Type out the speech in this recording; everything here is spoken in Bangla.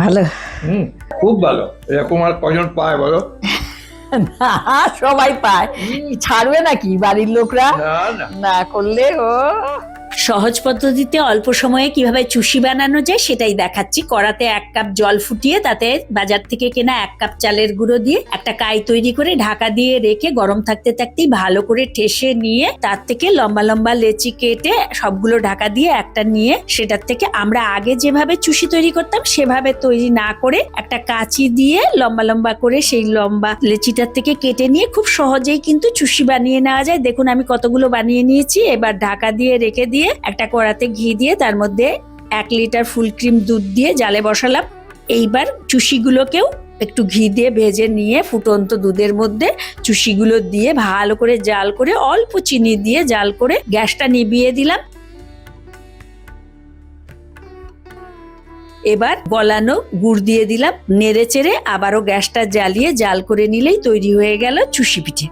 ভালো। খুব ভালো। এরকম আর কজন পায় বলো? না, সবাই পায়। ছাড়বে নাকি বাড়ির লোকরা না না, না করলে? ও সহজ পদ্ধতিতে অল্প সময়ে কিভাবে চুষি বানানো যায় সেটাই দেখাচ্ছি। কড়াতে 1 কাপ জল ফুটিয়ে তাতে বাজার থেকে কেনা 1 কাপ চালের গুঁড়ো দিয়ে একটা কাই তৈরি করে ঢাকা দিয়ে রেখে গরম থাকতে থাকতেই ভালো করে ঠেসে নিয়ে তার থেকে লম্বা লম্বা লেচি কেটে সবগুলো ঢাকা দিয়ে একটা নিয়ে সেটার থেকে আমরা আগে যেভাবে চুষি তৈরি করতাম সেভাবে তৈরি না করে একটা কাঁচি দিয়ে লম্বা লম্বা করে সেই লম্বা লেচিটার থেকে কেটে নিয়ে খুব সহজেই কিন্তু চুষি বানিয়ে নেওয়া যায়। দেখুন আমি কতগুলো বানিয়ে নিয়েছি। এবার ঢাকা দিয়ে রেখে দিয়ে একটা কড়াতে ঘি দিয়ে তার মধ্যে 1 লিটার ফুল ক্রিম দুধ দিয়ে জালে বসালাম। এইবার চুষিগুলোকেও একটু ঘি দিয়ে ভেজে নিয়ে ফুটন্ত দুধের মধ্যে চুষিগুলো দিয়ে ভালো করে জাল করে অল্প চিনি দিয়ে জাল করে গ্যাসটা নিভিয়ে দিলাম। এবার গলানো গুড় দিয়ে দিলাম, নেড়ে চেড়ে আবারও গ্যাসটা জ্বালিয়ে জাল করে নিলেই তৈরি হয়ে গেল চুষি পিঠে।